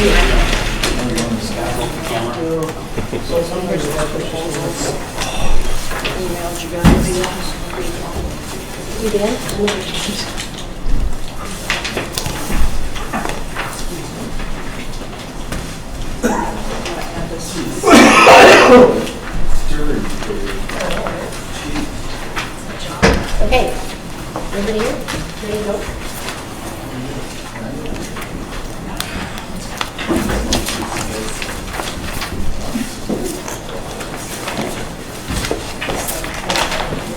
So sometimes the proposals emailed you guys. You did? Okay. Everybody here? Ready to go?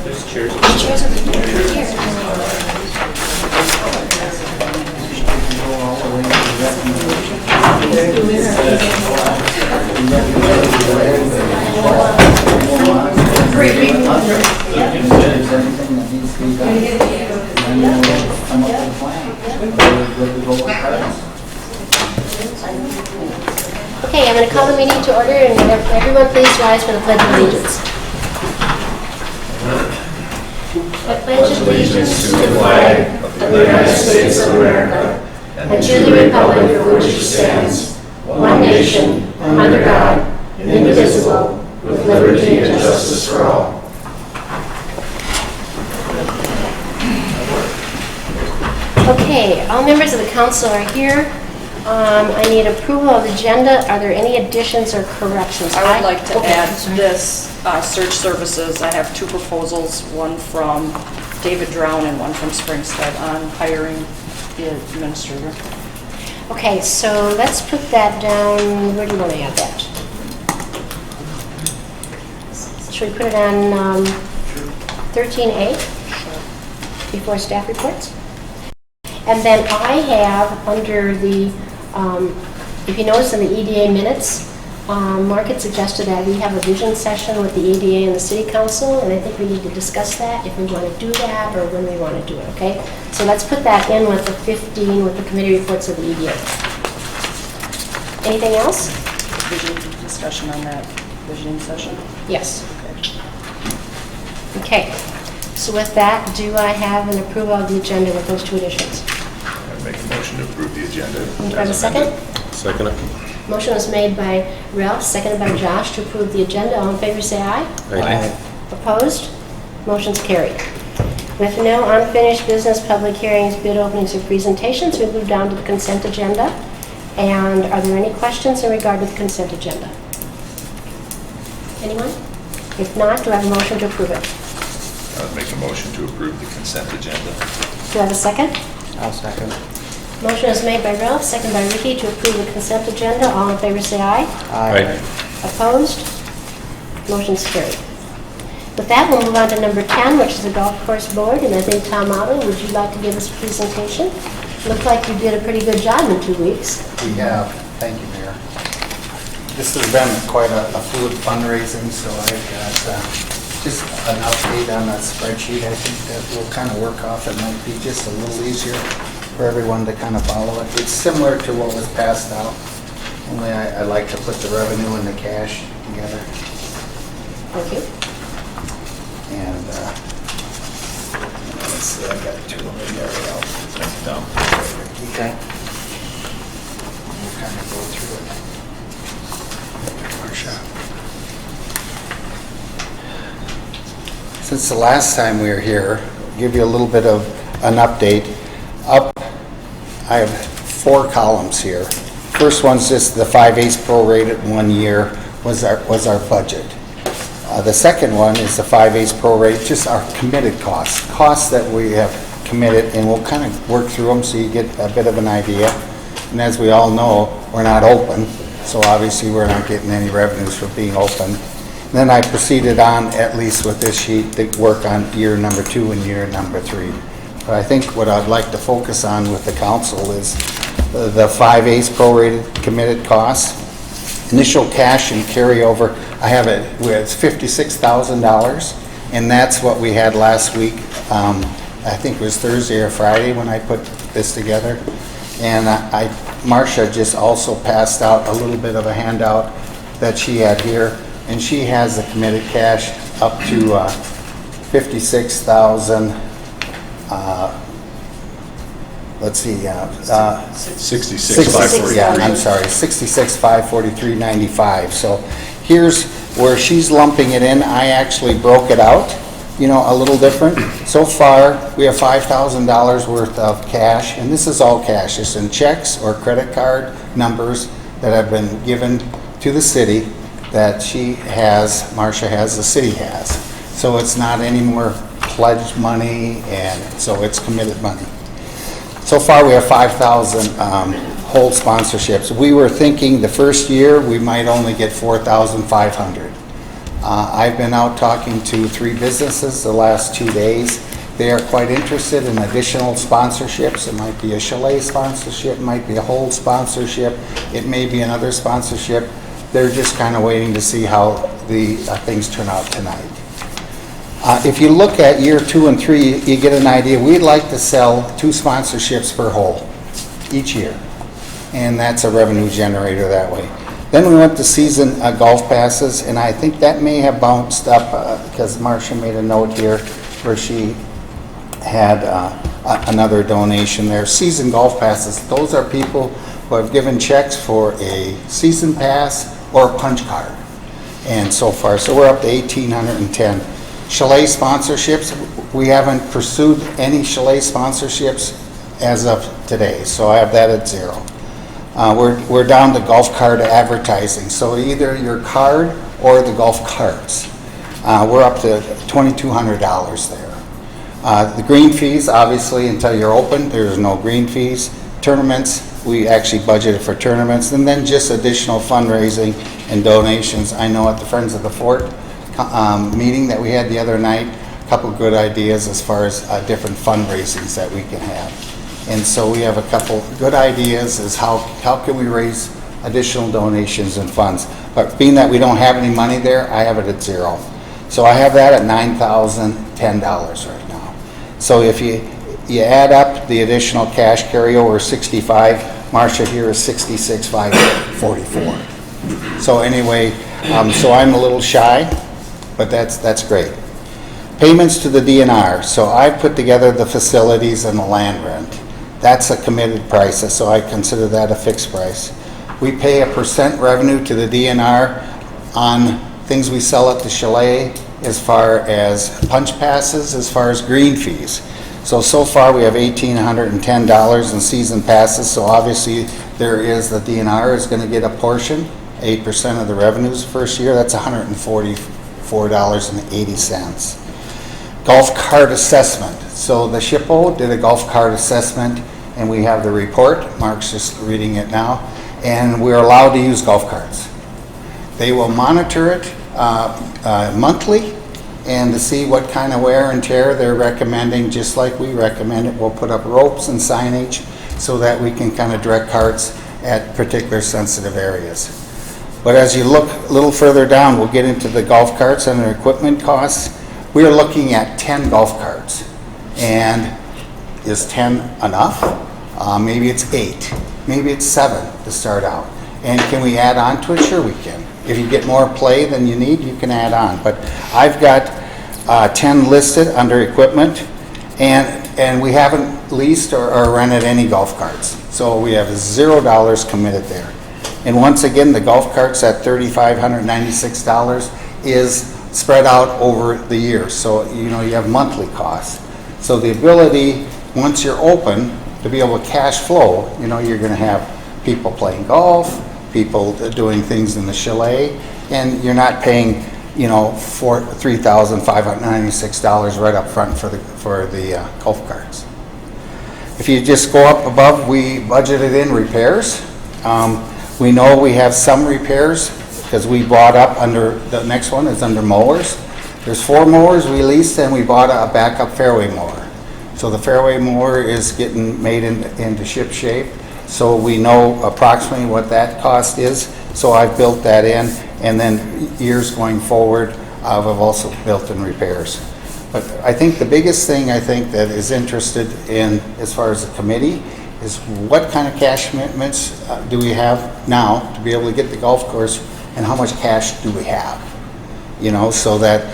There's chairs. Chairs over here. Chairs. Okay, I'm going to call the meeting to order, and everyone please rise for the Pledge of Allegiance. I pledge allegiance to the flag of the United States of America and to the republic for which it stands, one nation, under God, indivisible, with liberty and justice for all. Okay, all members of the council are here. I need approval of the agenda. Are there any additions or corrections? I would like to add this, search services. I have two proposals, one from David Drown and one from Springstead on hiring the administrator. Okay, so let's put that down. Where do you want to add that? Should we put it on 13A before staff reports? And then I have under the, if you notice in the EDA minutes, Mark had suggested that we have a vision session with the EDA and the City Council, and I think we need to discuss that, if we want to do that or when we want to do it, okay? So let's put that in with the 15, with the committee reports of the EDA. Anything else? Vision discussion on that visioning session. Yes. Okay. So with that, do I have an approval of the agenda with those two additions? I make a motion to approve the agenda. Do I have a second? Second it. Motion was made by Ralph, seconded by Josh to approve the agenda. All in favor say aye. Aye. Opposed? Motion's carried. With no unfinished business, public hearings, bid openings, or presentations, we move down to the consent agenda. And are there any questions in regard to the consent agenda? Anyone? If not, do I have a motion to approve it? I would make a motion to approve the consent agenda. Do I have a second? I'll second. Motion is made by Ralph, second by Ricky to approve the consent agenda. All in favor say aye. Aye. Opposed? Motion's carried. With that, we'll move on to number 10, which is the golf course board. And I think, Tom Otto, would you like to give us a presentation? Looked like you did a pretty good job in 2 weeks. We have. Thank you, Mayor. This has been quite a fluid fundraising, so I've got just an update on that spreadsheet. I think that will kind of work off. It might be just a little easier for everyone to kind of follow it. It's similar to what was passed out, only I like to put the revenue and the cash together. Thank you. And let's see, I got two over there. No. Okay. We'll kind of go through it. Marcia. Since the last time we were here, I'll give you a little bit of an update. I have 4 columns here. First one's just the 5/8 prorated 1 year was our budget. The second one is the 5/8 prorate, just our committed costs that we have committed, and we'll kind of work through them so you get a bit of an idea. And as we all know, we're not open, so obviously we're not getting any revenues for being open. And then I proceeded on, at least with this sheet, to work on year number 2 and year number 3. But I think what I'd like to focus on with the council is the 5/8 prorated committed costs. Initial cash and carryover, I have it, it's $56,000, and that's what we had last week. I think it was Thursday or Friday when I put this together. And Marcia just also passed out a little bit of a handout that she had here, and she has the committed cash up to 56,000. let's see, 66, 543. Yeah, I'm sorry, 66, 543, 95. So here's where she's lumping it in. I actually broke it out, you know, a little different. So far, we have $5,000 worth of cash, and this is all cash. It's in checks or credit card numbers that have been given to the city that she has, Marcia has, the city has. So it's not any more pledged money, and so it's committed money. So far, we have 5,000 whole sponsorships. We were thinking the first year we might only get 4,500. I've been out talking to 3 businesses the last 2 days. They are quite interested in additional sponsorships. It might be a chalet sponsorship, might be a whole sponsorship, it may be another sponsorship. They're just kind of waiting to see how the things turn out tonight. If you look at year 2 and 3, you get an idea. We'd like to sell 2 sponsorships per hole each year, and that's a revenue generator that way. Then we went to season golf passes, and I think that may have bounced up because Marcia made a note here where she had another donation there. Season golf passes, those are people who have given checks for a season pass or a punch card, and so far. So we're up to 1,810. Chalet sponsorships, we haven't pursued any chalet sponsorships as of today, so I have that at 0. We're down to golf cart advertising, so either your card or the golf carts. We're up to $2,200 there. The green fees, obviously, until you're open, there's no green fees. Tournaments, we actually budgeted for tournaments, and then just additional fundraising and donations. I know at the Friends of the Fort meeting that we had the other night, a couple of good ideas as far as different fundraisings that we can have. And so we have a couple good ideas as how can we raise additional donations and funds. But being that we don't have any money there, I have it at 0. So I have that at $9,010 right now. So if you add up the additional cash carryover, 65, Marcia here is 66,544. So anyway, so I'm a little shy, but that's great. Payments to the DNR. So I've put together the facilities and the land rent. That's a committed price, so I consider that a fixed price. We pay a % revenue to the DNR on things we sell at the chalet, as far as punch passes, as far as green fees. So far we have $1,810 in season passes, so obviously there is, the DNR is going to get a portion, 8% of the revenues first year. That's $144.80. Golf cart assessment. So the SHPO did a golf cart assessment, and we have the report. Mark's just reading it now. And we're allowed to use golf carts. They will monitor it monthly, and to see what kind of wear and tear they're recommending, just like we recommend it. We'll put up ropes and signage so that we can kind of direct carts at particular sensitive areas. But as you look a little further down, we'll get into the golf carts and their equipment costs. We are looking at 10 golf carts. And is 10 enough? Maybe it's 8. Maybe it's 7 to start out. And can we add on to it? Sure we can. If you get more play than you need, you can add on. But I've got 10 listed under equipment, and we haven't leased or rented any golf carts. So we have $0 committed there. And once again, the golf carts at $3,596 is spread out over the year. So, you know, you have monthly costs. So the ability, once you're open, to be able to cash flow, you know, you're going to have people playing golf, people doing things in the chalet, and you're not paying, you know, $3,596 right up front for the golf carts. If you just go up above, we budgeted in repairs. We know we have some repairs because we bought up under, the next one is under mowers. There's 4 mowers we leased, and we bought a backup fairway mower. So the fairway mower is getting made into ship shape. So we know approximately what that cost is. So I've built that in, and then years going forward, I've also built in repairs. But I think the biggest thing I think that is interested in, as far as the committee, is what kind of cash commitments do we have now to be able to get the golf course, and how much cash do we have? You know, so that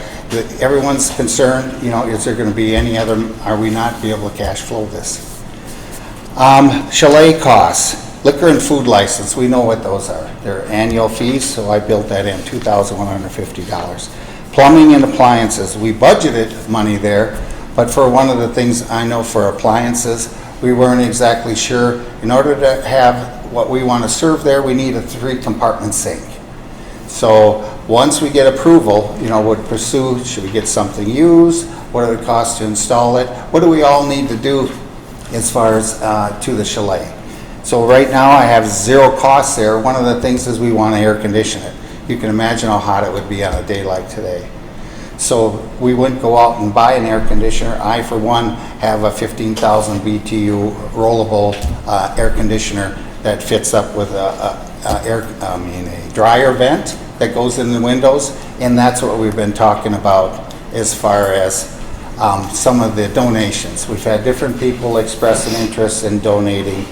everyone's concerned, you know, is there going to be any other, are we not be able to cash flow this? Chalet costs, liquor and food license, we know what those are. They're annual fees, so I built that in, $2,150. Plumbing and appliances, we budgeted money there, but for one of the things I know for appliances, we weren't exactly sure. In order to have what we want to serve there, we need a 3-compartment sink. So once we get approval, would pursue, should we get something used? What are the costs to install it? What do we all need to do as far as to the chalet? So right now I have 0 costs there. One of the things is we want to air condition it. You can imagine how hot it would be on a day like today. So we wouldn't go out and buy an air conditioner. I, for one, have a 15,000 BTU rollable air conditioner that fits up with a dryer vent that goes in the windows, and that's what we've been talking about as far as some of the donations. We've had different people express an interest in donating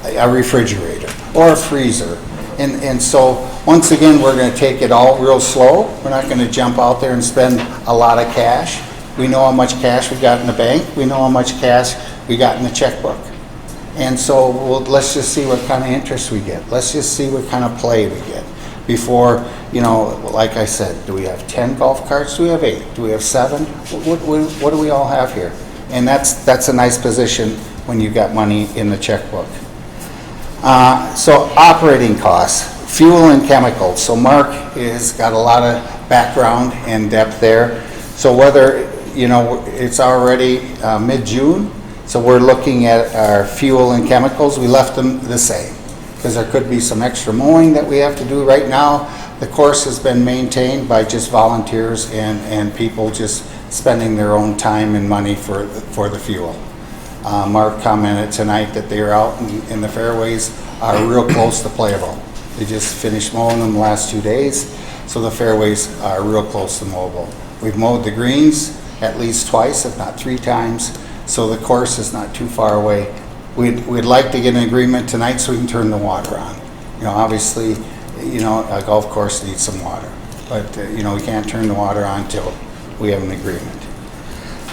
a refrigerator or a freezer. And so, once again, we're going to take it all real slow. We're not going to jump out there and spend a lot of cash. We know how much cash we got in the bank. We know how much cash we got in the checkbook. And so, let's just see what kind of interest we get. Let's just see what kind of play we get. Before, like I said, do we have 10 golf carts? Do we have 8? Do we have 7? What do we all have here? And that's a nice position when you've got money in the checkbook. So operating costs, fuel and chemicals. So Mark has got a lot of background and depth there. So whether, it's already mid-June, so we're looking at our fuel and chemicals. We left them the same because there could be some extra mowing that we have to do. Right now, the course has been maintained by just volunteers and people just spending their own time and money for the fuel. Mark commented tonight that they're out in the fairways are real close to playable. They just finished mowing them the last 2 days, so the fairways are real close to mowable. We've mowed the greens at least twice, if not 3 times, so the course is not too far away. We'd like to get an agreement tonight so we can turn the water on. Obviously, a golf course needs some water, but we can't turn the water on until we have an agreement.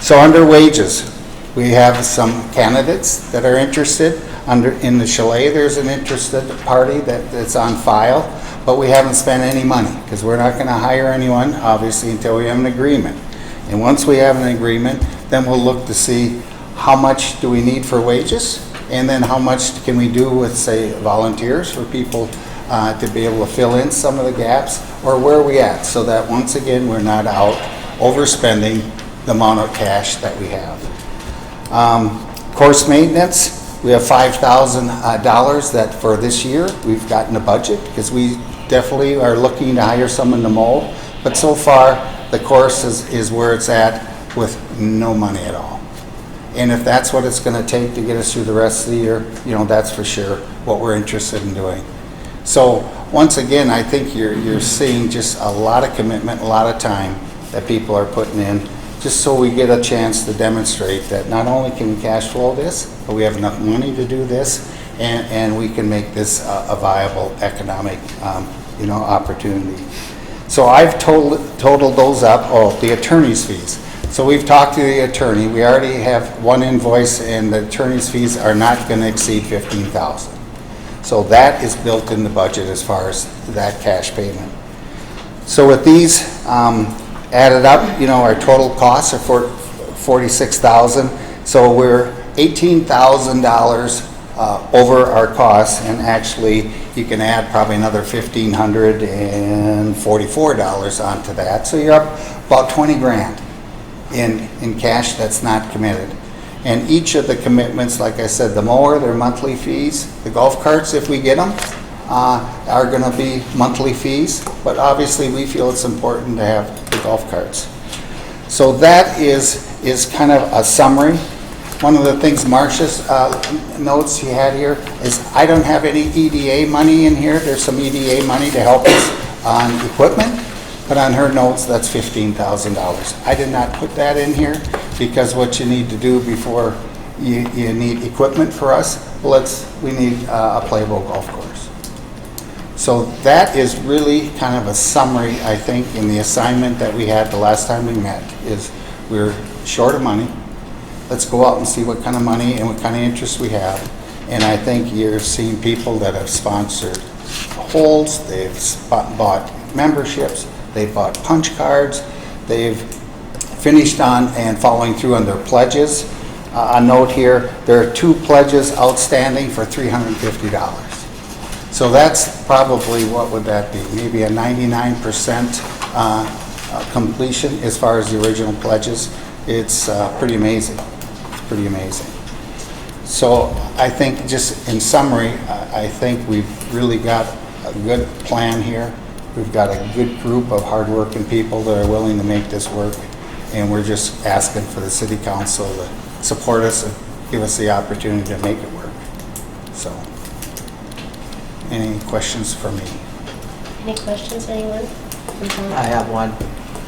So under wages, we have some candidates that are interested. In the chalet, there's an interested party that's on file, but we haven't spent any money because we're not going to hire anyone, obviously, until we have an agreement. And once we have an agreement, then we'll look to see how much do we need for wages, and then how much can we do with, say, volunteers for people to be able to fill in some of the gaps, or where are we at, so that once again, we're not out overspending the amount of cash that we have. Course maintenance, we have $5,000 that for this year we've gotten a budget because we definitely are looking to hire someone to mow, but so far the course is where it's at with no money at all. And if that's what it's going to take to get us through the rest of the year, that's for sure what we're interested in doing. So once again, I think you're seeing just a lot of commitment, a lot of time that people are putting in, just so we get a chance to demonstrate that not only can we cash flow this, but we have enough money to do this, and we can make this a viable economic opportunity. So I've totaled those up. Oh, the attorney's fees. So we've talked to the attorney. We already have one invoice, and the attorney's fees are not going to exceed $15,000. So that is built in the budget as far as that cash payment. So with these added up, our total costs are for $46,000. So we're $18,000 over our costs, and actually you can add probably another $1,544 onto that. So you're up about 20 grand in cash that's not committed. And each of the commitments, like I said, the mower, their monthly fees, the golf carts, if we get them, are going to be monthly fees, but obviously we feel it's important to have the golf carts. So that is kind of a summary. One of the things Marcia's notes he had here is I don't have any EDA money in here. There's some EDA money to help us on equipment, but on her notes that's $15,000. I did not put that in here because what you need to do before you need equipment for us, we need a playable golf course. So that is really kind of a summary, I think, in the assignment that we had the last time we met, is we're short of money. Let's go out and see what kind of money and what kind of interest we have, And I think you're seeing people that have sponsored holds, they've bought memberships, they've bought punch cards, they've finished on and following through on their pledges. A note here, there are 2 pledges outstanding for $350. So that's probably, what would that be? Maybe a 99% completion as far as the original pledges. It's pretty amazing. It's pretty amazing. So I think, just in summary, I think we've really got a good plan here. We've got a good group of hardworking people that are willing to make this work, and we're just asking for the city council to support us and give us the opportunity to make it work. So, any questions for me? Any questions, anyone? I have one.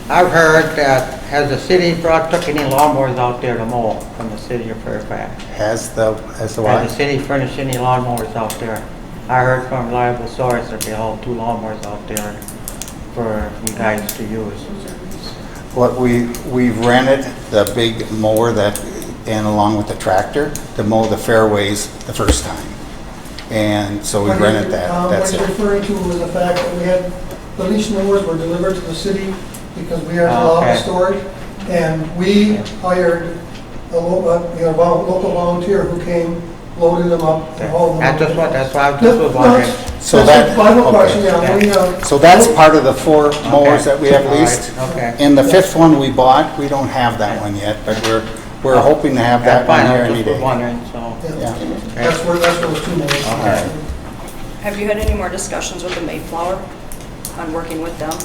I've heard that, has the city took any lawnmowers out there to mow from the city of Fairfax? Has the Has what? the city furnished any lawnmowers out there? I heard from a reliable source that they haul 2 lawnmowers out there for you guys to use. What we've rented the big mower that, and along with the tractor, to mow the fairways the first time. And so we rented that, that's What it. he's referring to was the fact that we had, the leash mowers were delivered to the city because we are allowed Okay. storage. And we hired a local volunteer who came, loaded them up and hauled them. That's out. just what, that's why I just was wondering. So That's that- a final okay. question, yeah. We, So that's part of the 4 mowers that we have All right, leased. okay. And the 5th one we bought, we don't have that one yet, but we're hoping to have that That's one fine, here I any just was day. wondering, so. yeah, Yeah. that's where those 2 mowers. Okay. Have you had any more discussions with the Mayflower on working with them?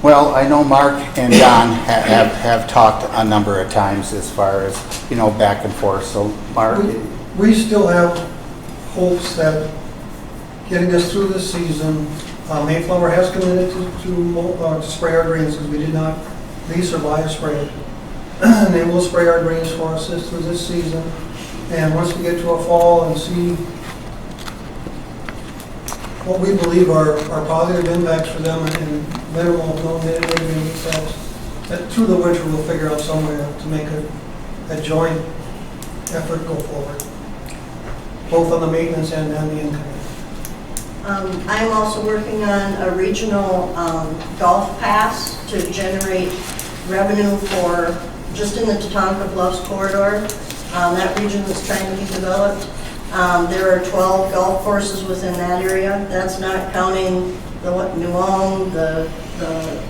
Well, I know Mark and Don have talked a number of times as far as, back and forth, so Mark, We still have hopes that getting us through this season, Mayflower has committed to spray our drains, because we did not lease or buy a sprayer. And they will spray our drains for us through this season. And once we get to a fall and see what we believe are positive impacts for them and minimal, no mitigating effects, that through the winter we'll figure out some way to make a joint effort go forward, both on the maintenance and the income. I'm also working on a regional golf pass to generate revenue for, just in the Tatanka Bluffs corridor. That region is trying to be developed. There are 12 golf courses within that area. That's not counting New Ulm,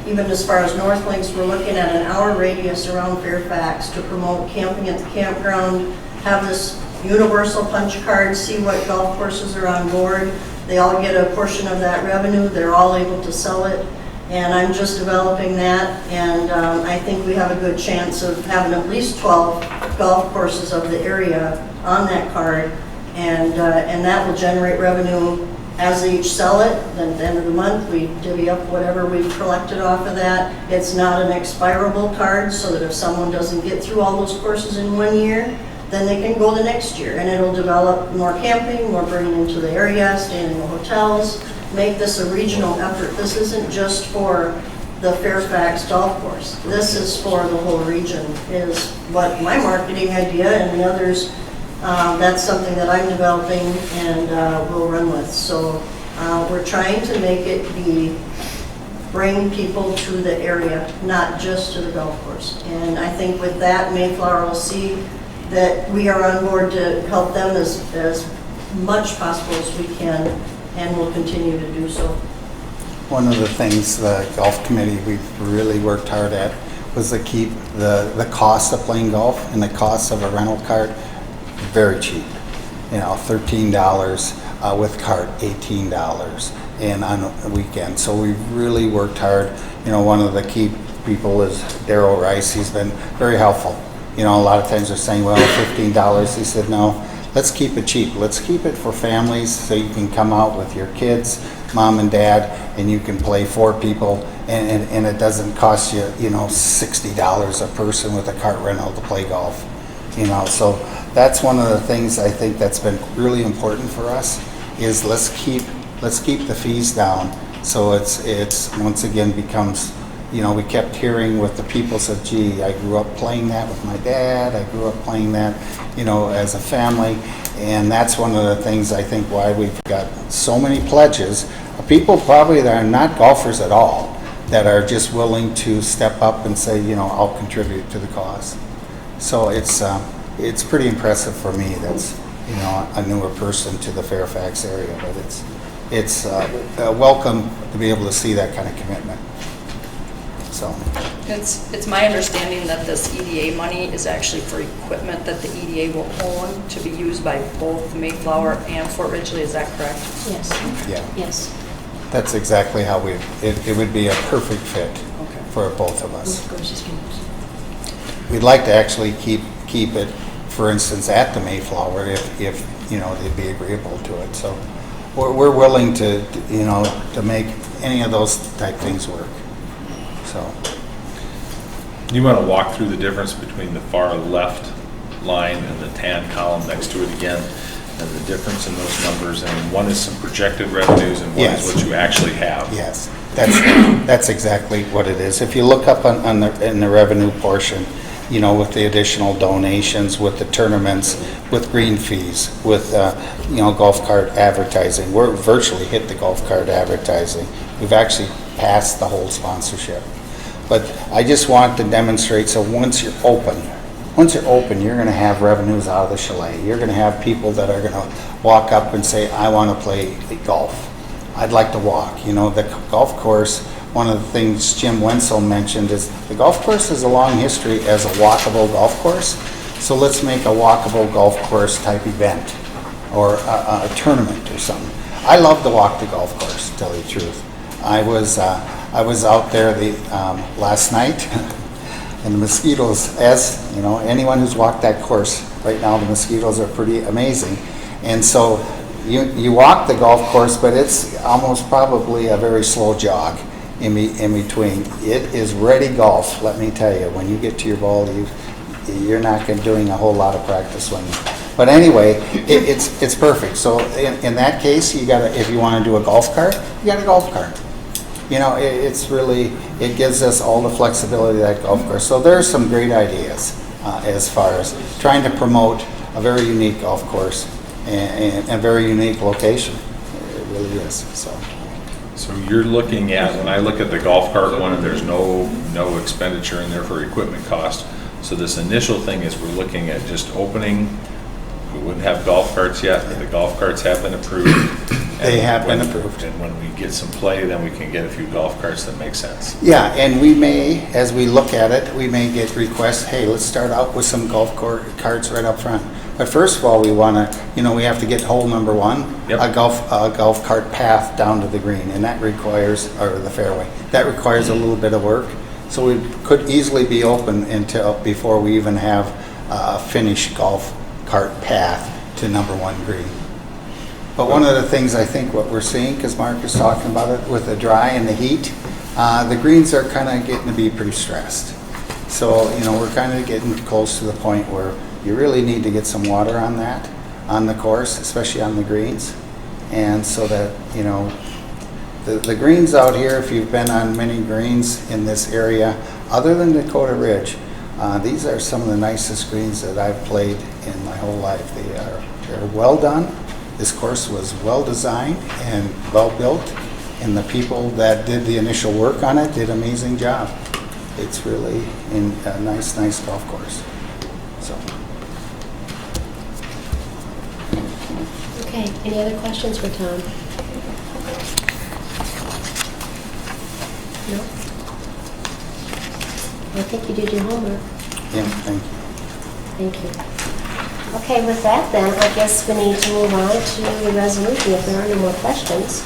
even as far as North Links, we're looking at an hour radius around Fairfax to promote camping at the campground, have this universal punch card, see what golf courses are on board. They all get a portion of that revenue. They're all able to sell it. And I'm just developing that, and I think we have a good chance of having at least 12 golf courses of the area on that card, and that will generate revenue as they each sell it. Then at the end of the month, we divvy up whatever we've collected off of that. It's not an expirable card, so that if someone doesn't get through all those courses in 1 year, then they can go the next year, and it'll develop more camping, more bringing into the area, staying in the hotels, make this a regional effort. This isn't just for the Fairfax golf course. This is for the whole region, is what my marketing idea, and the others, that's something that I'm developing and will run with. So we're trying to make it bring people to the area, not just to the golf course. And I think with that, Mayflower will see that we are on board to help them as much possible as we can, and will continue to do so. one of the things the golf committee we've really worked hard at was to keep the cost of playing golf and the cost of a rental cart very cheap. $13 with cart, $18, and on a weekend. So we've really worked hard. One of the key people is Darryl Rice. He's been very helpful. A lot of times they're saying, well, $15. He said, no, let's keep it cheap. Let's keep it for families so you can come out with your kids, mom and dad, and you can play 4 people, and it doesn't cost you, $60 a person with a cart rental to play golf. So that's one of the things I think that's been really important for us, is let's keep the fees down, so it's once again becomes, we kept hearing with the people said, gee, I grew up playing that with my dad, I grew up playing that, as a family, And that's one of the things I think why we've got so many pledges. People probably that are not golfers at all, that are just willing to step up and say, you know, I'll contribute to the cause. So it's pretty impressive for me. That's, you know, a newer person to the Fairfax area, but it's welcome to be able to see that kind of commitment. So It's my understanding that this EDA money is actually for equipment that the EDA will own to be used by both Mayflower and Fort Ridgely. Is that correct? Yes, yeah, yes. that's exactly how it would be a perfect fit Okay. for both of us. Of course, We'd like to actually keep it, for instance, at the Mayflower if you know, they'd be agreeable to it. So we're willing to, you know, to make any of those type things work. So You want to walk through the difference between the far left line and the tan column next to it again, and the difference in those numbers? And one is some projected revenues and one Yes. is what you actually have. yes, that's exactly what it is. If you look up in the revenue portion, you know, with the additional donations, with the tournaments, with green fees, with, you know, golf cart advertising. We're virtually hit the golf cart advertising. We've actually passed the whole sponsorship. But I just want to demonstrate, so once you're open, you're going to have revenues out of the chalet. You're going to have people that are going to walk up and say, I want to play golf. I'd like to walk. You know, the golf course, one of the things Jim Wenzel mentioned is the golf course has a long history as a walkable golf course. So let's make a walkable golf course type event or a tournament or something. I love to walk the golf course, to tell you the truth. I was out there last night, and the mosquitoes, as you know, anyone who's walked that course, right now the mosquitoes are pretty amazing. And so you walk the golf course, but it's almost probably a very slow jog in between. It is ready golf, let me tell you. When you get to your ball, you're not doing a whole lot of practice swinging. But anyway, it's perfect. So in that case, if you want to do a golf cart, you got a golf cart. You know, it gives us all the flexibility of that golf course. So there are some great ideas as far as trying to promote a very unique golf course and a very unique location. It really is. So you're looking at, when I look at the golf cart one, and there's no expenditure in there for equipment cost. So this initial thing is we're looking at just opening. We wouldn't have golf carts yet, but the golf carts have been approved. They have been approved. And when we get some play, then we can get a few golf carts that make sense. Yeah, and we may, as we look at it, we may get requests, hey, let's start out with some golf carts right up front. But first of all, we want to, you know, we have to get hole number one, Yep. a golf cart path down to the green, and that requires, or the fairway, that requires a little bit of work. So we could easily be open before we even have a finished golf cart path to number one green. But one of the things I think what we're seeing, because Mark is talking about it, with the dry and the heat, the greens are kind of getting to be pretty stressed. So, you know, we're kind of getting close to the point where you really need to get some water on that, on the course, especially on the greens. And so that, you know, the greens out here, if you've been on many greens in this area, other than Dakota Ridge, these are some of the nicest greens that I've played in my whole life. They're well done. This course was well designed and well built, and the people that did the initial work on it did an amazing job. It's really a nice golf course. So. Okay, any other questions for Tom? No? I think you did your homework. Yeah, thank you. Thank you. Okay, with that then, I guess we need to move on to the resolution if there are no more questions.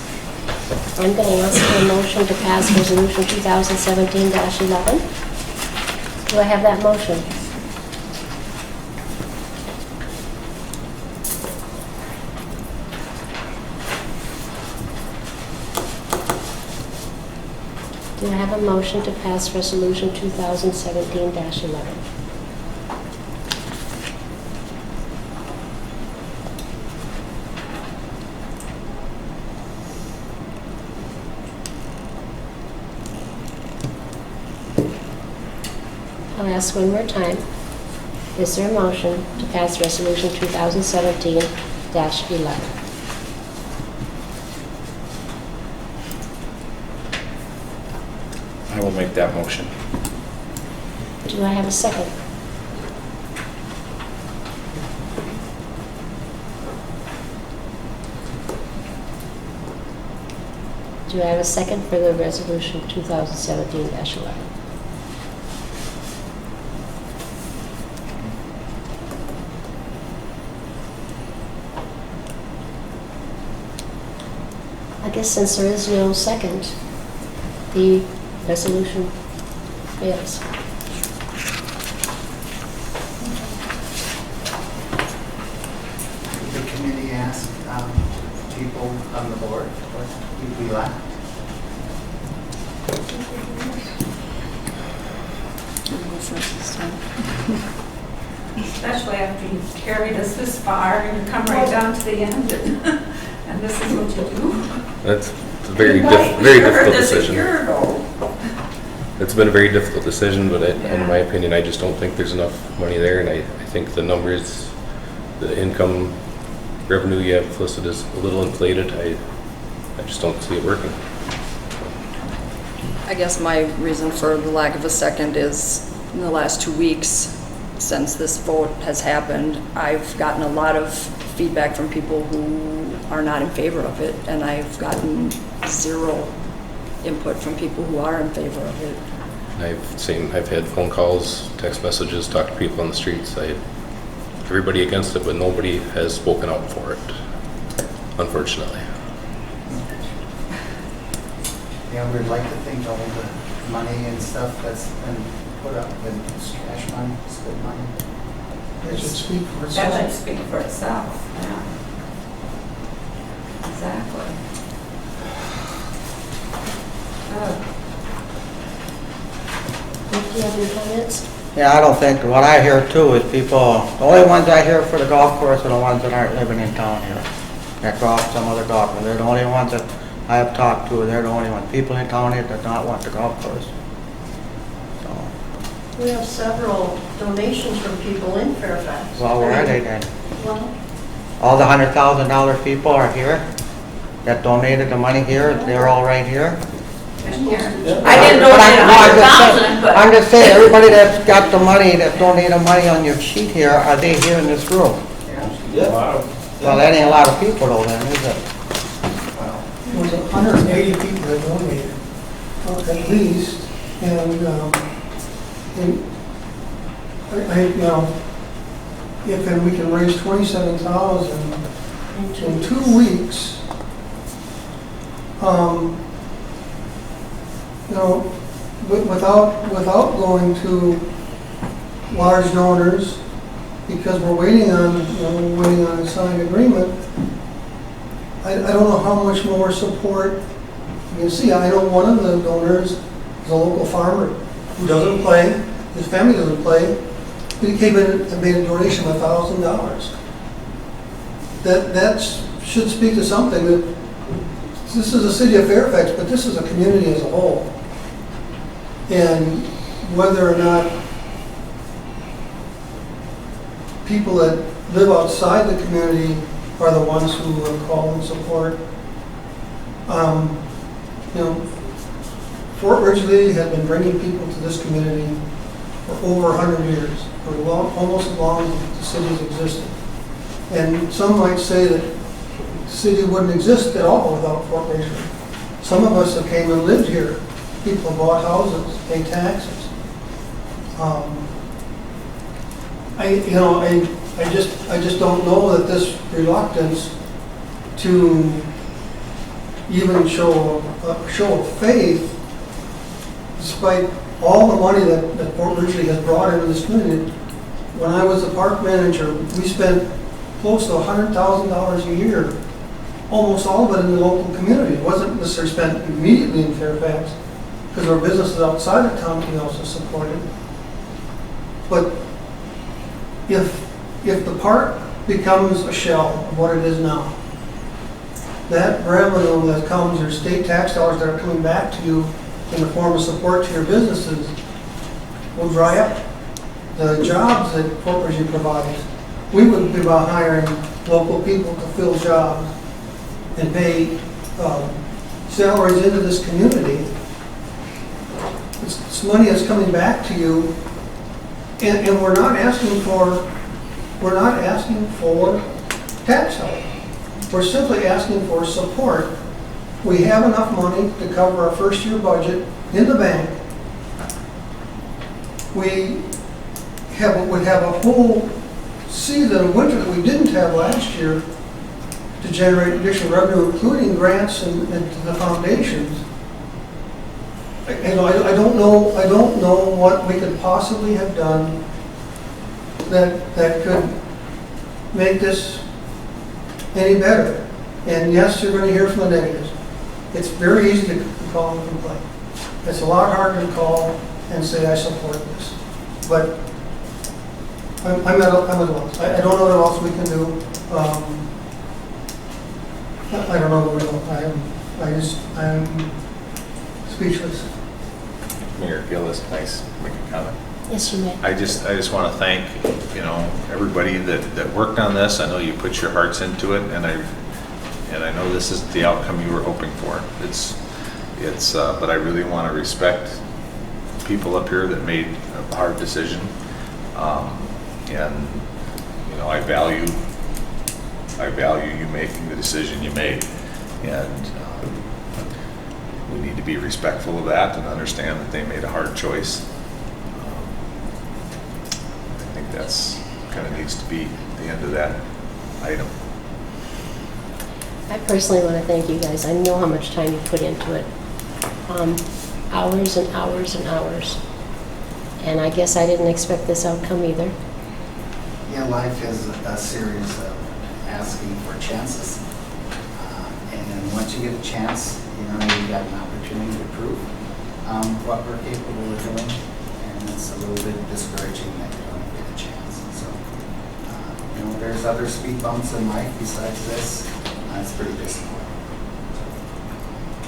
I'm going to ask for a motion to pass Resolution 2017-11. Do I have that motion? Do I have a motion to pass Resolution 2017-11? I'll ask one more time. Is there a motion to pass Resolution 2017-11? I will make that motion. Do I have a second? Do I have a second for the Resolution 2017-11? I guess since there is no second, the resolution fails. The committee asked people on the board, what did we lack? Especially after you've carried us this far and you come right down to the end and this is what you do. That's a very difficult decision. It's been a very difficult decision, but in my opinion, I just don't think there's enough money there, and I think the numbers, the income revenue you have listed is a little inflated. I just don't see it working. I guess my reason for the lack of a second is in the last 2 weeks since this vote has happened, I've gotten a lot of feedback from people who are not in favor of it, and I've gotten zero input from people who are in favor of it. I've had phone calls, text messages, talked to people on the streets. Everybody against it, but nobody has spoken out for it, unfortunately. Yeah, we'd like to think all the money and stuff that's been put up in cash money, it's good money. It should speak for That itself. should speak for itself, yeah. Exactly. Nick, do you have any comments? Yeah, I don't think, what I hear too is people, the only ones I hear for the golf course are the ones that aren't living in town here. That golf, some other golfers, they're the only ones that I have talked to, they're the only ones. People in town here that not want the golf course. So, We have several donations from people in Fairfax. well, where are they then? Well, All the $100,000 people are here that donated the money here, they're all right here. I didn't But donate I'm $100,000, just saying, everybody that's got the money, that donated money on your sheet here, are they here in this room? Well, that ain't a lot of people though then, is it? It was 180 people that donated, at least, and if we can raise 27,000 in 2 weeks, without going to large donors, because we're waiting on a signed agreement. I don't know how much more support you can see. I know one of the donors is a local farmer who doesn't play, his family doesn't play, but he came in and made a donation of $1,000. That should speak to something, that this is the city of Fairfax, but this is a community as a whole. And whether or not people that live outside the community are the ones who call and support. Fort Ridgely has been bringing people to this community for over 100 years, for almost as long as the city's existed. And some might say that the city wouldn't exist at all without Fort Ridgely. Some of us have came and lived here. People have bought houses, pay taxes. I just don't know that this reluctance to even show of faith, despite all the money that Fort Ridgely has brought into this community. When I was the park manager, we spent close to $100,000 a year, almost all of it in the local community. It wasn't necessarily spent immediately in Fairfax, because our businesses outside of town we also supported. But if the park becomes a shell of what it is now, that revenue that comes, your state tax dollars that are coming back to you in the form of support to your businesses will dry up. the jobs that Corporation provides, we would be about hiring local people to fill jobs and pay salaries into this community. It's money that's coming back to you, and we're not asking for tax help. We're simply asking for support. We have enough money to cover our first year budget in the bank. We would have a whole season, winter that we didn't have last year, to generate additional revenue, including grants and the foundations. I don't know what we could possibly have done that could make this any better. And yes, you're going to hear from the negatives. It's very easy to call and complain. It's a lot harder to call and say I support this. But I'm at a loss. I don't know what else we can do. I don't know what else. I'm speechless. Mayor Gillis, nice, make a comment. Yes, you may. I just want to thank, everybody that worked on this. I know you put your hearts into it, and I know this isn't the outcome you were hoping for. But I really want to respect people up here that made a hard decision. And I value you making the decision you made, and we need to be respectful of that and understand that they made a hard choice. I think that's kind of needs to be the end of that item. I personally want to thank you guys. I know how much time you put into it. Hours and hours and hours. And I guess I didn't expect this outcome either. Yeah, life is a series of asking for chances. And then once you get a chance, you've got an opportunity to prove what we're capable of doing. And it's a little bit discouraging that you don't get a chance. So, there's other speed bumps in life besides this. It's pretty disappointing.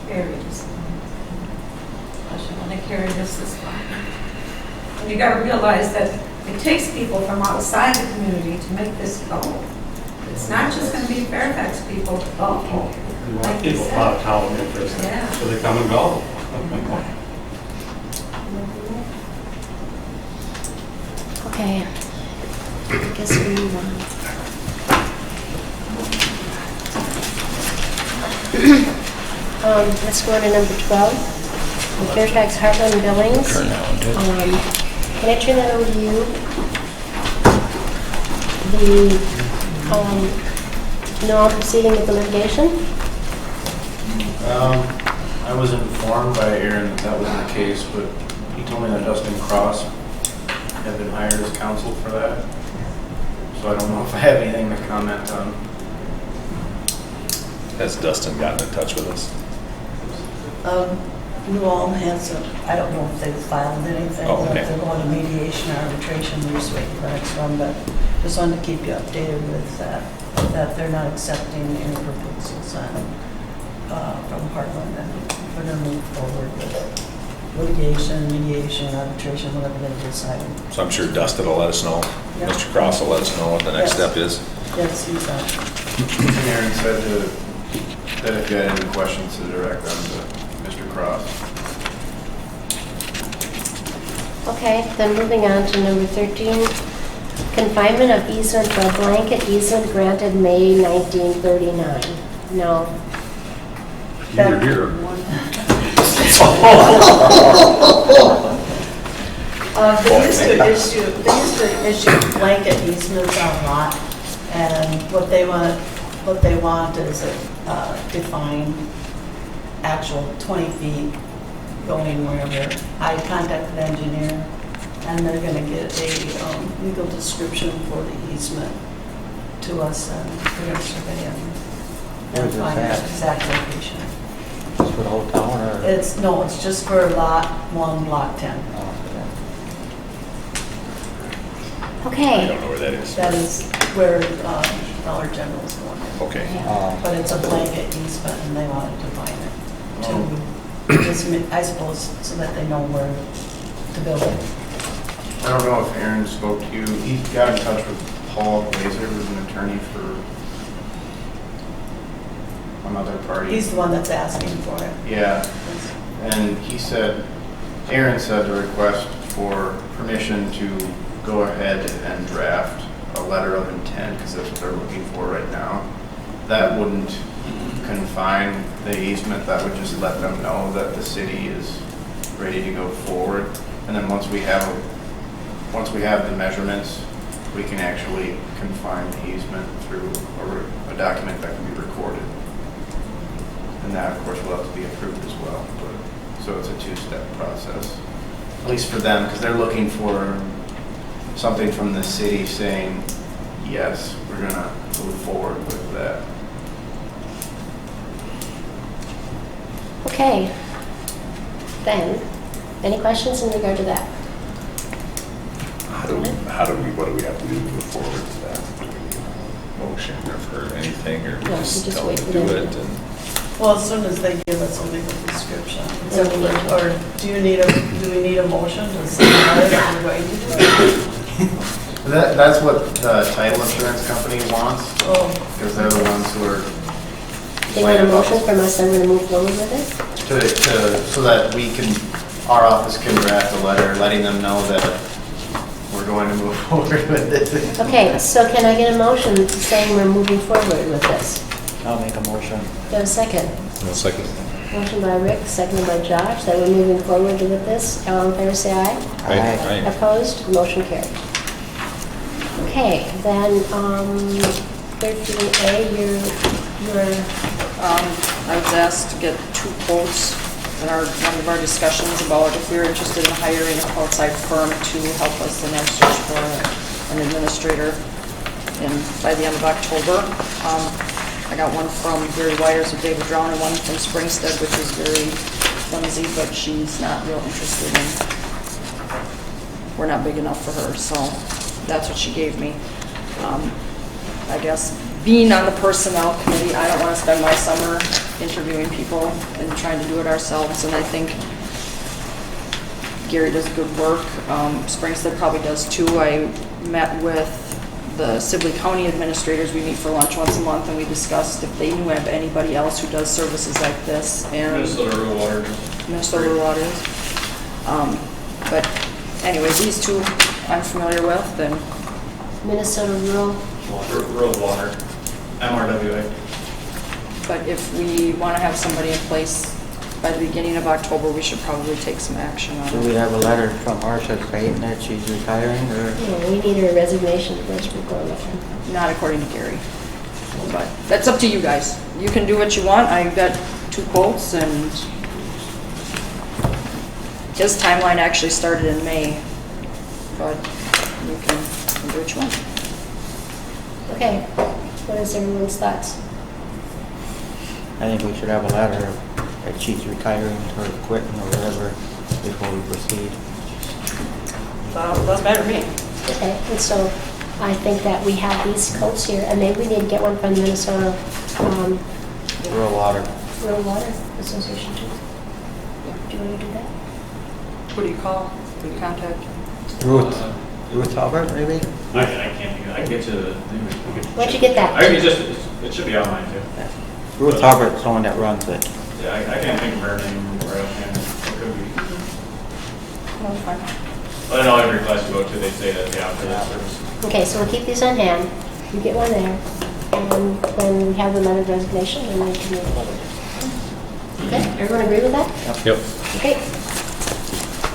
Very disappointing. I should want to carry this far. And you got to realize that it takes people from outside the community to make this go. It's not just going to be Fairfax people golfing. You want people out of town interest, Yeah. so they come and go. Okay. I guess we move on. Let's go on to number 12. The Fairfax Heartland Billings. Can I turn that over to you? No proceeding with the litigation? I was informed by Aaron that that wasn't the case, but he told me that Dustin Cross had been hired as counsel for that. So I don't know if I have anything to comment on. Has Dustin gotten in touch with us? New Ulm has, I don't know if they've filed anything, Oh, okay. if they're going to mediation or arbitration, we're just waiting for the next one, but just wanted to keep you updated with that they're not accepting any proposals from Heartland, and we're going to move forward with litigation, mediation, arbitration, whatever they decide. So I'm sure Dustin will let us know. Yeah. Mr. Cross will let us know what the next Yes. step is. Yes, he's on. And Aaron said that if you had any questions, to direct them to Mr. Cross. Okay, then moving on to number 13. Confinement of easement for a blanket easement granted May 1939. No. You were here. They used to issue blanket easements on lot, and what they want is a defined actual 20 feet going wherever. I contacted the engineer, and they're going to get a legal description for the easement to us, and we're going to survey and Where's this find at? the exact location. Just for the whole town, or? It's just for lot 1, block 10. I Okay. don't know where that is. That is where Dollar General is going. Okay. But it's a blanket easement, and they want to define it to, I suppose, so that they know where to build it. I don't know if Aaron spoke to you. He got in touch with Paul Glazer, who's an attorney for another party. He's the one that's asking for it. Yeah, and he said, Aaron said to request for permission to go ahead and draft a letter of intent, because that's what they're looking for right now. That wouldn't confine the easement, that would just let them know that the city is ready to go forward. And then once we have the measurements, we can actually confine the easement through a document that can be recorded. And that, of course, will have to be approved as well. But, so it's a two-step process, at least for them, because they're looking for something from the city saying, yes, we're going to move forward with that. Okay. Ben, any questions in regard to that? What do we have to do to move forward with that? Do we need a motion or for anything, or No, just you just tell wait them for to do them it? to- And Well, as soon as they give us a legal description. So we need to- Or do we need a motion to say that we're going to do it? That's what the title insurance company wants, Oh, because they're the ones who are. They want a motion from us, then we're gonna move forward with it? So that we can, our office can draft a letter letting them know that we're going to move forward with this. Okay, so can I get a motion saying we're moving forward with this? I'll make a motion. Do you have a second? I'll second. Motion by Rick, seconded by Josh, that we're moving forward with this. All in favor, say aye. Aye. Opposed? Motion carried. Okay, then, 13A, I was asked to get 2 quotes in one of our discussions about if we were interested in hiring an outside firm to help us in our search for an administrator by the end of October. I got one from Gary Wires with David Drown and one from Springstead, which is very flimsy, but she's not real interested in, we're not big enough for her, so that's what she gave me. I guess being on the personnel committee, I don't want to spend my summer interviewing people and trying to do it ourselves, and I think Gary does good work. Springstead probably does too. I met with the Sibley County administrators. We meet for lunch once a month, and we discussed if they knew of anybody else who does services like this. And Minnesota Rural Water. Minnesota Rural Water. But anyway, these 2 I'm familiar with, and Minnesota Rural. Rural Water, MRWA. but if we want to have somebody in place by the beginning of October, we should probably take some action on Do it. we have a letter from Marcia stating that she's retiring, or? Yeah, we need her resignation first before we can. Not according to Gary. But that's up to you guys. You can do what you want. I've got 2 quotes, and his timeline actually started in May. But you can do what you want. Okay, what is everyone's thoughts? I think we should have a letter that she's retiring or quitting or whatever before we proceed. Doesn't matter to me. Okay, and so I think that we have these quotes here, and maybe we need to get one from the Minnesota Rural Water. Rural Water Association too. Do you want to do that? Who do you call? Who do you contact? Ruth Hubbard, maybe? I can't do that. I can get you the thing. Where'd you get that? It should be online too. Ruth Hubbard's the one that runs it. Yeah, I can't think of her name right offhand. It could be. No, it's fine. But I know every class you go to, they say that they offer that service. Okay, so we'll keep these on hand. You get one there, and when we have the letter of resignation, then we can move forward. Okay, everyone agree with that? Yep. Okay.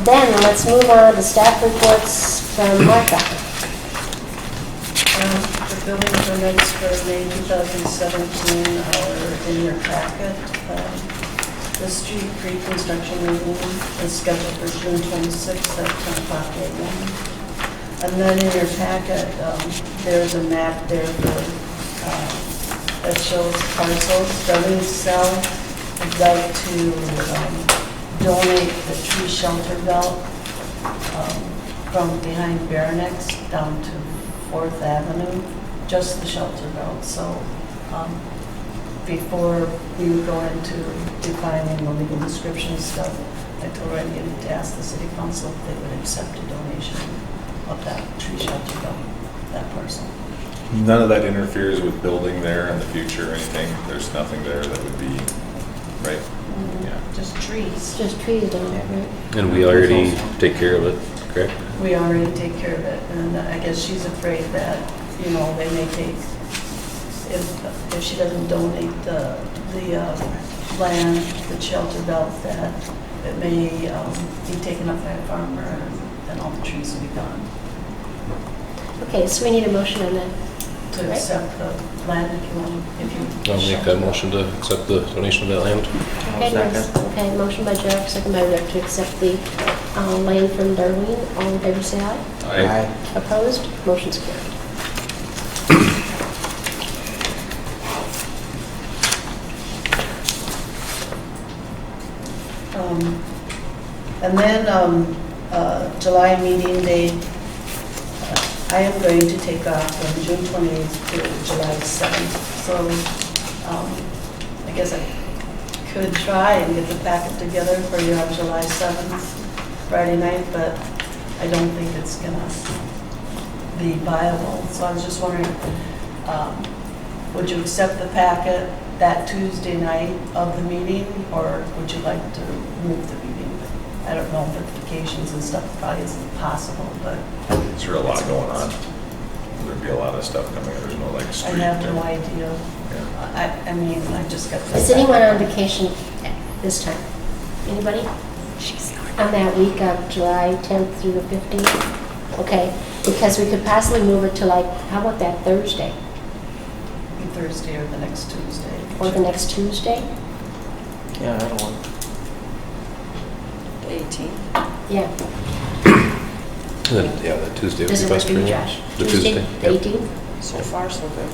Then let's move on to staff reports from Martha. The building permits for May 2017 are in your packet. The street pre-construction meeting is scheduled for June 26th at 10 o'clock a.m. And then in your packet, there's a map there for, that shows parcels. Building cell would like to donate the tree shelter belt from behind Baranex down to 4th Avenue, just the shelter belt. So before we would go into defining the legal description stuff, I told her I needed to ask the city council if they would accept a donation of that tree shelter though, that parcel. None of that interferes with building there in the future or anything? There's nothing there that would be, right? Yeah. Just trees. It's just trees down there, right? And we already take care of it, correct? We already take care of it, and I guess she's afraid that, you know, they may take, if she doesn't donate the land, the shelter belt, that it may be taken up by a farmer and all the trees will be gone. Okay, so we need a motion on that. To Right. accept the land if you want, if you. I'll make that motion to accept the donation of that land. Okay, Liz. Okay, motion by Jack, second by Rick to accept the land from Darlene. All in favor, say aye. Aye. Opposed? Motion's carried. And then July meeting date, I am going to take off from June 28th to July 7th. So I guess I could try and get the packet together for you on July 7th, Friday night, but I don't think it's gonna be viable. So I was just wondering, would you accept the packet that Tuesday night of the meeting, or would you like to move the meeting? I don't know if vacations and stuff probably isn't possible, but Is there a lot going on? There'd be a lot of stuff coming, there's no like I street. have no or- idea. Yeah. I mean, I just got this. Is anyone on vacation this time? Anybody? On that week of July 10th through the 15th? Okay, because we could possibly move it to like, how about that Thursday? Thursday or the next Tuesday. Or the next Tuesday? Yeah, that'll work. The 18th. Yeah. Then, yeah, that Tuesday would Does be it work best for for you, me. Josh? The Tuesday. The Yep. 18th? So far, so good.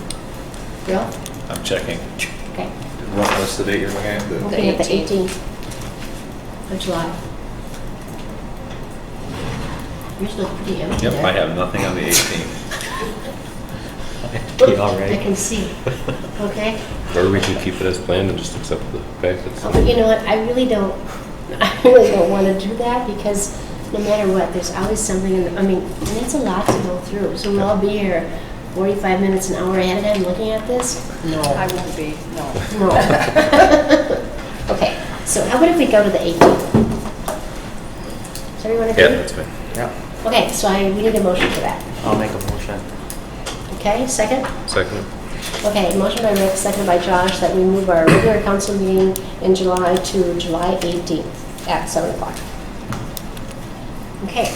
Bill? I'm checking. Okay. What's the date you're looking at? Looking at the 18th of July. Yours look pretty empty Yep, there. I have nothing on the 18th. I can see. Okay? Or we can keep it as planned and just accept the packets. Oh, but you know what, I really don't want to do that, because no matter what, there's always something, I mean, and it's a lot to go through. So we'll all be here 45 minutes, an hour ahead of time looking at this? No. I won't be, no. No. Okay, so how about if we go to the 18th? Does everyone agree? Yeah, that's fine. Yeah, Okay, so we need a motion for that. I'll make a motion. Okay, second? Second. Okay, motion by Rick, second by Josh, that we move our regular council meeting in July to July 18th at 7 o'clock. Okay.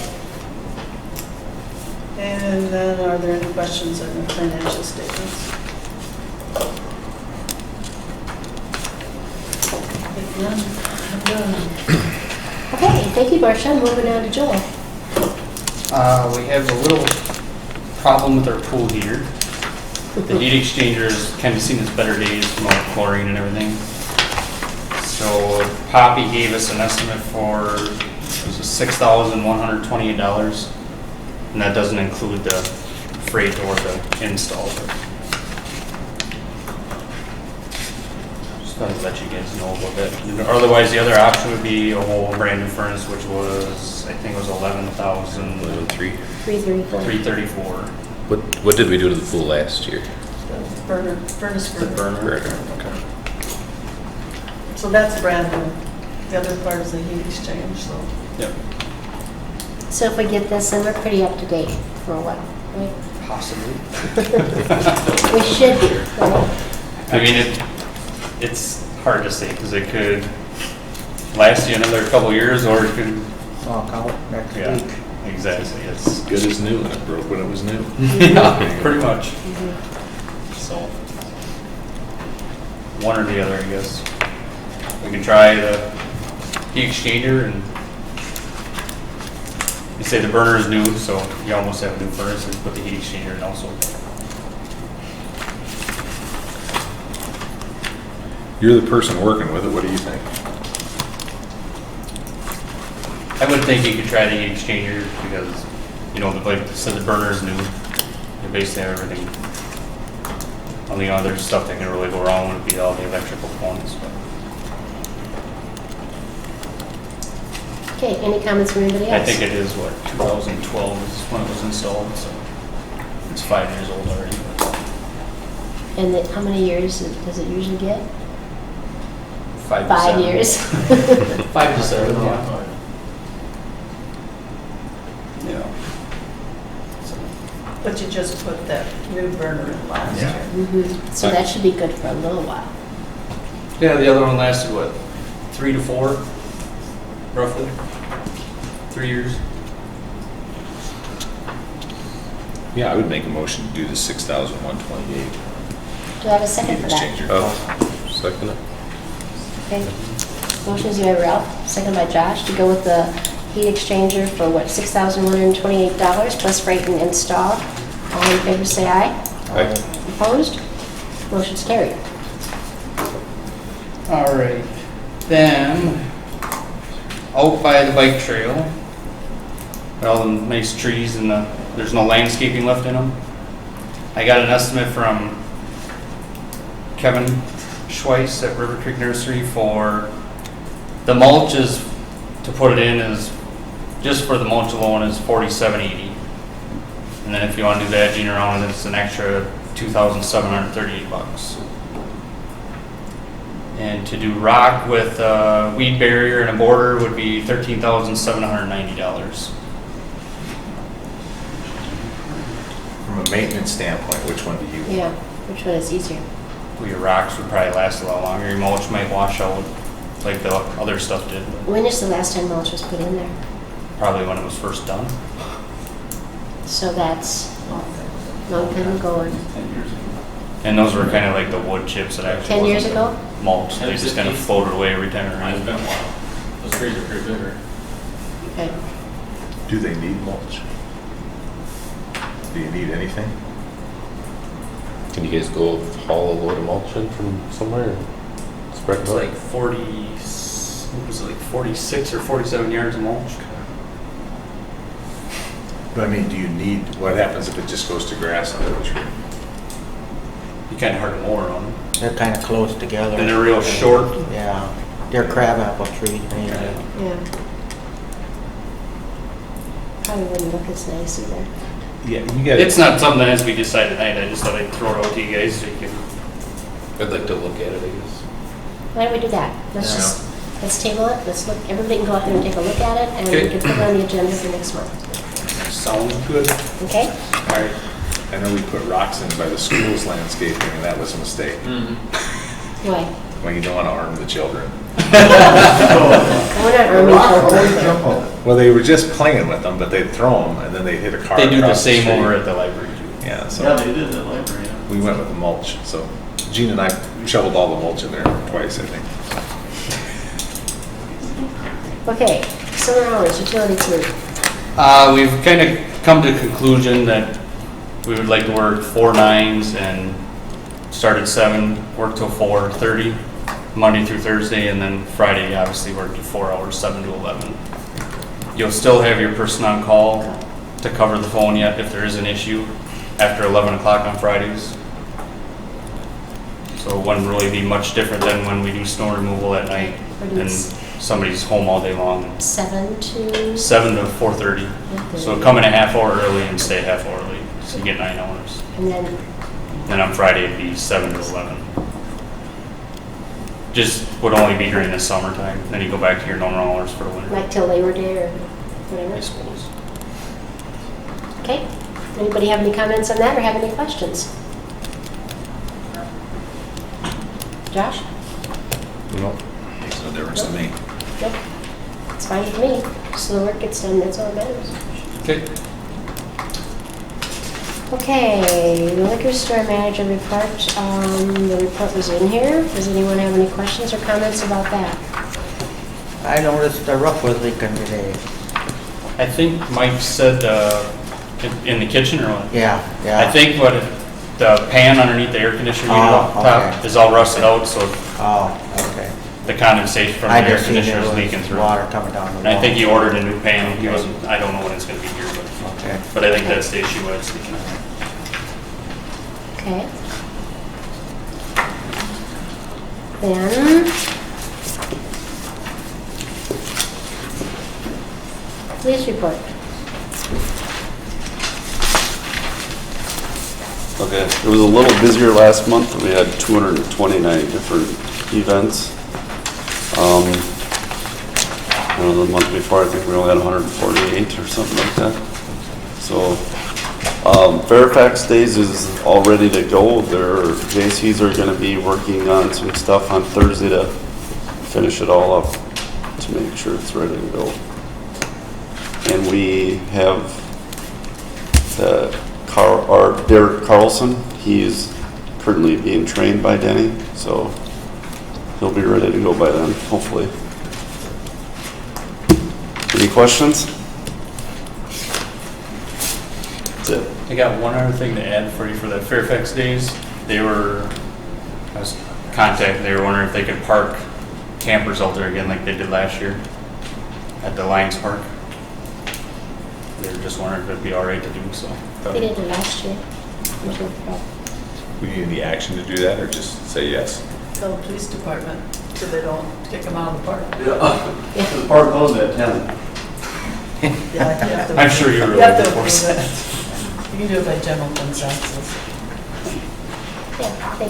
And then are there any questions on the financial statements? If none, I'm done. Okay, thank you, Marcia. Moving on to Joel. We have a little problem with our pool heater. The heat exchanger is kind of seen its better days from all the chlorine and everything. So Poppy gave us an estimate for, it was $6,128, and that doesn't include the freight or the install. Just thought I'd let you guys know about that. And otherwise, the other option would be a whole brand new furnace, which was, I think it was $11,334. 334. What did we do to the pool last year? Burner, furnace The burner. burner. Okay. So that's brand new. The other part is the heat exchange, so. Yep, So if we get this, then we're pretty up to date for a while, right? possibly. We should be, right? I mean, it's hard to say because it could last you another couple years or it could, Walk out next yeah, week. exactly. It's Good as new, and it broke when it was new. yeah, pretty much. So one or the other, I guess. We can try the heat exchanger, and you say the burner is new, so you almost have a new furnace, and put the heat exchanger in also. You're the person working with it, what do you think? I would think you could try the heat exchanger because, you know, like I said, the burner is new. You basically have everything. On the other stuff that can really go wrong would be all the electrical components. But Okay, any comments from anybody I else? think it is, 2012 is when it was installed, so it's 5 years old already. And how many years does it usually get? 5 to 5 7. years. 5 to 7, yeah. Yeah. But you just put that new burner in last year. Mhm. So that should be good for a little while. Yeah, the other one lasted, 3 to 4, roughly? 3 years. Yeah, I would make a motion to do the 6,128. Do I have a second for that? Exchanger. Oh, second it. Okay. Motion is by Ralph, second by Josh, to go with the heat exchanger for what, $6,128 plus freight and install. All in favor, say aye. Aye. Opposed? Motion's carried. All right, then, out by the bike trail, all the nice trees and there's no landscaping left in them. I got an estimate from Kevin Schweiss at River Creek Nursery for, the mulch is, to put it in is, just for the mulch alone is $47.80. And then if you want to do the edging around it, it's an extra $2,738. And to do rock with a weed barrier and a border would be $13,790. From a maintenance standpoint, which one do you want? Yeah, which one is easier? Well, your rocks would probably last a lot longer. Your mulch might wash out like the other stuff did. When is the last time mulch was put in there? Probably when it was first done. So that's a long time ago. Or 10 years ago. And those were kind of like the wood chips that actually 10 years wasn't ago? mulch. They just kind of floated away every time it It's rained. been a while. Those trees are pretty bigger. Okay. Do they need mulch? Do you need anything? Can you guys go haul a load of mulch in from somewhere and spread it It's out? like 40, what was it, like 46 or 47 yards of mulch. But I mean, do you need, what happens if it just goes to grass under the tree? You kind of hard to mow around them. They're kind of close together. And they're real short. Yeah, they're crabapple trees, maybe. Yeah. Probably wouldn't look as nice either. Yeah, you got It's not something that has to be decided tonight. I just thought I'd throw it out to you guys so you can. I'd like to look at it, I guess. Why don't we do that? Let's let's table it, let's look, everybody can go out there and take a look at it, and we Okay. can put it on the agenda for next month. Sounds good. Okay? All right. I know we put rocks in by the school's landscaping, and that was a mistake. Why? Well, you don't want to arm the children. We're not arming children. Well, they were just playing with them, but they'd throw them, and then they'd hit a car. They do the across same street. over at the library too. Yeah, so Yeah, they did at the library. Yeah. we went with the mulch. So Gene and I shoveled all the mulch in there twice, I think. Okay, summer hours, utility crew. We've kind of come to a conclusion that we would like to work 4 9s and start at 7, work till 4:30, Monday through Thursday, and then Friday, obviously, work to 4 hours, 7 to 11. You'll still have your person on call to cover the phone yet if there is an issue after 11 o'clock on Fridays. So it wouldn't really be much different than when we do snow removal at night and somebody's home all day long. 7 to? 7 to 4:30. So come in a half hour early and stay a half hour early, so you get 9 hours. And then, Then on Friday it'd be 7 to 11. Just would only be during the summertime, then you go back to your normal hours for the winter, like till Labor Day or I whatever? suppose. Okay, anybody have any comments on that or have any questions? Josh? No. Makes no difference to me. Nope. It's fine with me, so the work gets done, that's all that matters. Okay. Okay, the liquor store manager report, the report was in here. Does anyone have any questions or comments about that? I noticed the roof was leaking today. I think Mike said in the kitchen or what? Yeah, yeah. I think what the pan underneath the air conditioner unit up top okay. is all rusted out, so Oh, okay. the condensation from the I air just seen conditioner there is was leaking through. water coming down the wall. And I think he ordered a new pan. He wasn't, I don't know when it's gonna be here, Okay. but I think that's the issue, why it's leaking out. Okay. Then, Police report. Okay, it was a little busier last month. We had 229 different events. The month before, I think we only had 148 or something like that. So, Fairfax Days is all ready to go. Their JCs are gonna be working on some stuff on Thursday to finish it all up, to make sure it's ready to go. And we have Derek Carlson. He's currently being trained by Denny, so he'll be ready to go by then, hopefully. Any questions? That's it. I got one other thing to add for you for that Fairfax Days. They were wondering if they could park campers out there again like they did last year at the Lions Park. They were just wondering if it'd be all right to do so. They did it last year. We need any action to do that, or just say yes? Tell the police department so they don't kick them out of the park. The park closed at 10. Yeah, you have to- I'm sure you're you really have to good for approve it. it. You can do it by general consensus. Yeah, they,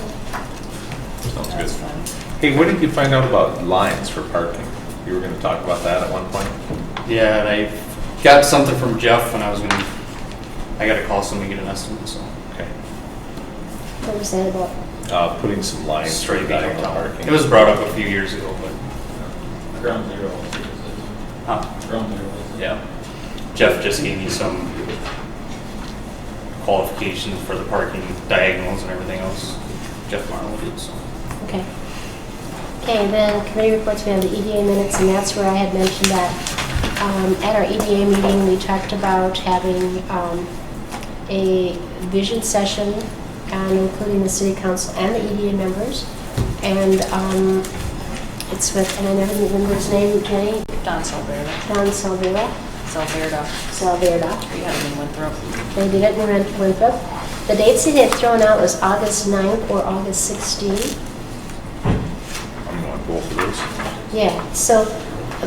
Sounds That's good. fine. Hey, what did you find out about lines for parking? You were gonna talk about that at one point? Yeah, and I got something from Jeff and I gotta call somebody to get an estimate, so. Okay. what was that about? Putting some lines for Straight diagonal down. parking. It was brought up a few years ago, but, Ground zero. Ground zero. yeah. Jeff just gave me some qualifications for the parking diagonals and everything else. Jeff Marlowe did, so. Okay. Okay, then committee reports, we have the EDA minutes, and that's where I had mentioned that at our EDA meeting, we talked about having a vision session, and including the city council and the EDA members. And it's with, and I never remember his name, Jenny? Don Salverda. Don Salvera. Salverda. Salverda. We had him in Winthrop. They did it in Winthrop. The dates he had thrown out was August 9th or August 16th. I'm going both of those. Yeah, so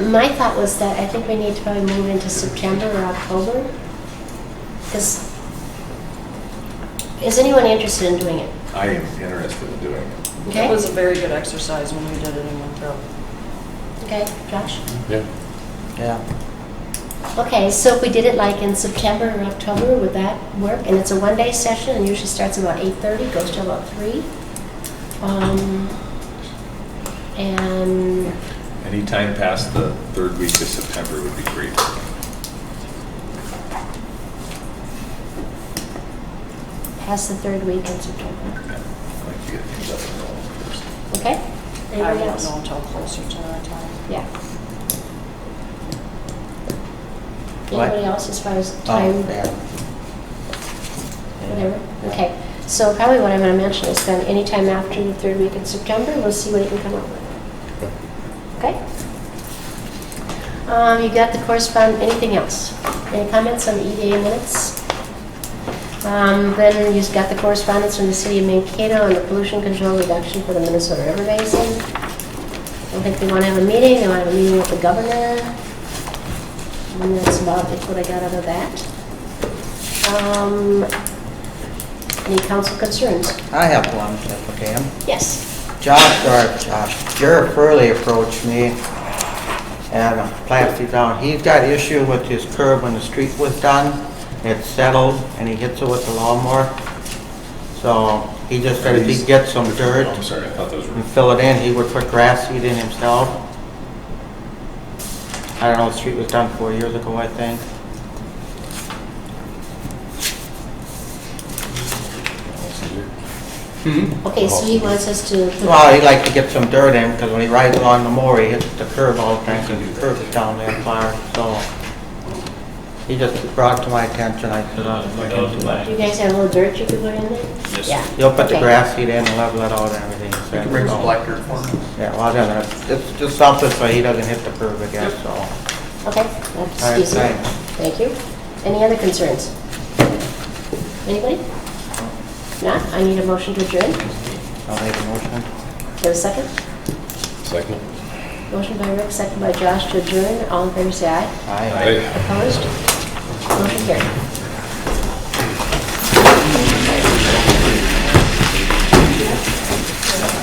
my thought was that I think we need to probably move into September or October. Because, is anyone interested in doing it? I am interested in doing it. Okay? It was a very good exercise when we did it in Winthrop. Okay, Josh? Yeah. Yeah. Okay, so if we did it like in September or October, would that work? And it's a one-day session and usually starts about 8:30, goes till about 3. And Anytime past the third week of September would be great. past the 3rd week in September. I'd like to get things up and rolling first. Okay? I Anybody won't else? know until closer to that time. Yeah. What? Anybody else as far as Oh, time? yeah. Whatever, okay. So probably what I'm gonna mention is then anytime after the 3rd week in September, we'll see what he can come up with. Okay? You got the anything else? Any comments on the EDA minutes? Then you've got the correspondence from the city of Mankato on the pollution control reduction for the Minnesota River Basin. I don't think they wanna have a meeting, they wanna have a meeting with the governor. And that's about it, what I got out of that. Any council concerns? I have one, if I can. Yes. Jared Furley approached me and Plastic Down. He's got issue with his curb when the street was done. It's settled and he hits it with the lawnmower. So he just said if he could get some dirt I'm sorry, I thought those were. and fill it in, he would put grass seed in himself. I don't know, the street was done 4 years ago, I think. Okay, so he wants us to, Well, he'd like to get some dirt in, because when he rides along the mower, he hits the curb all the time, because the curb is down there far, so. He just brought it to my attention, I said, I'll look into that. you guys have a little dirt you could put in there? Yes. Yeah. He'll put the Okay. grass seed in and level it out and everything. he You said, can bring so. some black dirt for me. Yeah, well, then, it's just something so he doesn't hit the curb, I guess, so. Okay, All that's right, easy. thanks. Thank you. Any other concerns? Anybody? Not? I need a motion to adjourn. I'll make a motion. Do you have a second? Second. Motion by Rick, second by Josh to adjourn. All in favor, say aye. Aye. Opposed? Motion carried.